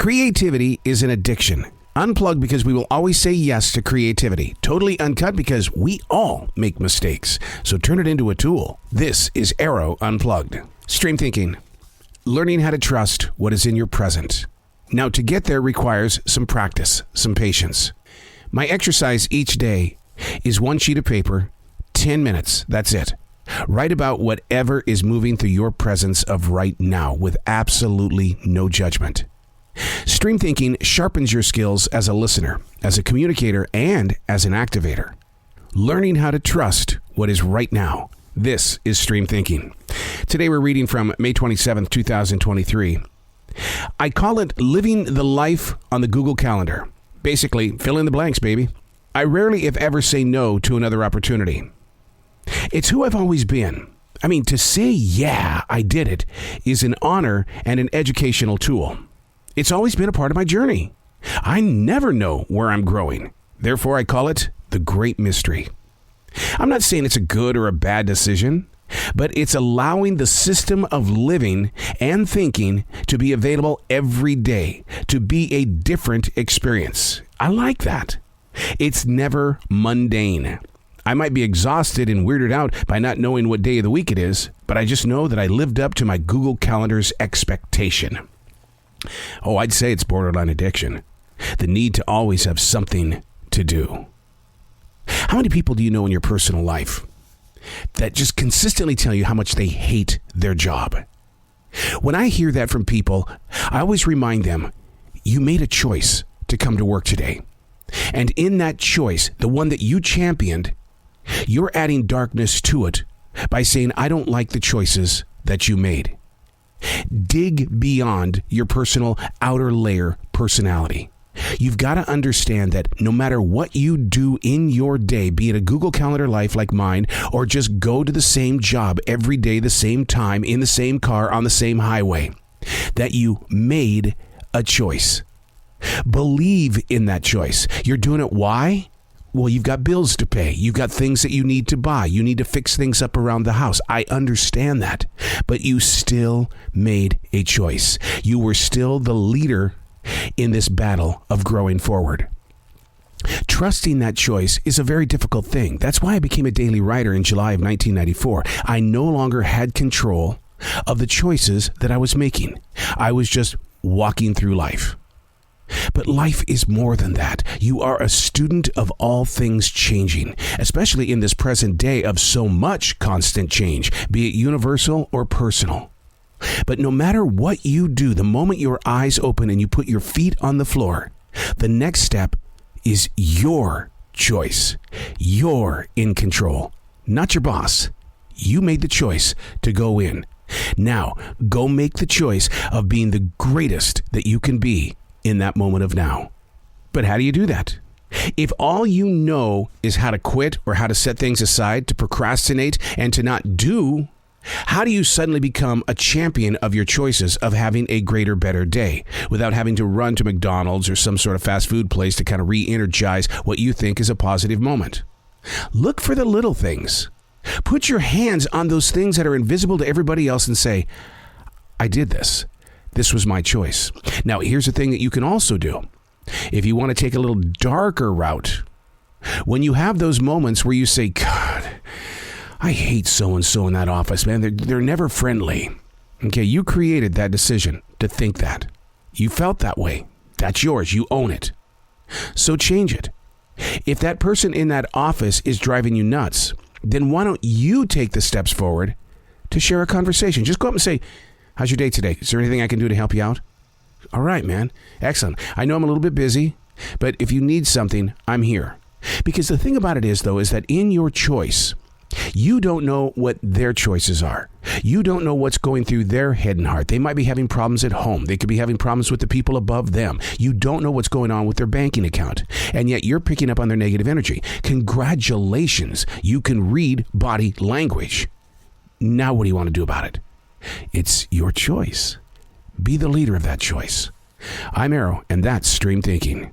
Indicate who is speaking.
Speaker 1: Creativity is an addiction. Unplugged because we will always say yes to creativity. Totally uncut because we all make mistakes. So turn it into a tool. This is Arroe Unplugged. Stream thinking. Learning how to trust what is in your present. Now, to get there requires some practice, some patience. My exercise each day is one sheet of paper, 10 minutes. That's it. Write about whatever is moving through your presence of right now with absolutely no judgment. Stream thinking sharpens your skills as a listener, as a communicator, and as an activator. Learning how to trust what is right now. This is Stream Thinking. Today we're reading from May 27th, 2023. I call it living the life on the Google Calendar. Basically, fill in the blanks, baby. I rarely, if ever, say no to another opportunity. It's who I've always been. I mean, to say, yeah, I did it, is an honor and an educational tool. It's always been a part of my journey. I never know where I'm growing. Therefore, I call it the great mystery. I'm not saying it's a good or a bad decision, but it's allowing the system of living and thinking to be available every day, to be a different experience. I like that. It's never mundane. I might be exhausted and weirded out by not knowing what day of the week it is, but I just know that I lived up to my Google Calendar's expectation. Oh, I'd say it's borderline addiction. The need to always have something to do. How many people do you know in your personal life that just consistently tell you how much they hate their job? When I hear that from people, I always remind them, you made a choice to come to work today. And in that choice, the one that you championed, you're adding darkness to it by saying, I don't like the choices that you made. Dig beyond your personal outer layer personality. You've got to understand that no matter what you do in your day, be it a Google Calendar life like mine, or just go to the same job every day, the same time, in the same car, on the same highway, that you made a choice. Believe in that choice. You're doing it. Why? Well, you've got bills to pay. You've got things that you need to buy. You need to fix things up around the house. I understand that. But you still made a choice. You were still the leader in this battle of growing forward. Trusting that choice is a very difficult thing. That's why I became a daily writer in July of 1994. I no longer had control of the choices that I was making. I was just walking through life. But life is more than that. You are a student of all things changing, especially in this present day of so much constant change, be it universal or personal. But no matter what you do, the moment your eyes open and you put your feet on the floor, the next step is your choice. You're in control, not your boss. You made the choice to go in. Now, go make the choice of being the greatest that you can be in that moment of now. But how do you do that? If all you know is how to quit or how to set things aside, to procrastinate and to not do, how do you suddenly become a champion of your choices of having a greater, better day without having to run to McDonald's or some sort of fast food place to kind of re-energize what you think is a positive moment? Look for the little things. Put your hands on those things that are invisible to everybody else and say, I did this. This was my choice. Now, here's a thing that you can also do. If you want to take a little darker route, when you have those moments where you say, God, I hate so-and-so in that office, man. They're never friendly. Okay, you created that decision to think that. You felt that way. That's yours. You own it. So change it. If that person in that office is driving you nuts, then why don't you take the steps forward to share a conversation? Just go up and say, how's your day today? Is there anything I can do to help you out? All right, man. Excellent. I know I'm a little bit busy, but if you need something, I'm here. Because the thing about it is, though, is that in your choice, you don't know what their choices are. You don't know what's going through their head and heart. They might be having problems at home. They could be having problems with the people above them. You don't know what's going on with their banking account. And yet you're picking up on their negative energy. Congratulations. You can read body language. Now what do you want to do about it? It's your choice. Be the leader of that choice. I'm Arroe, and that's Stream Thinking.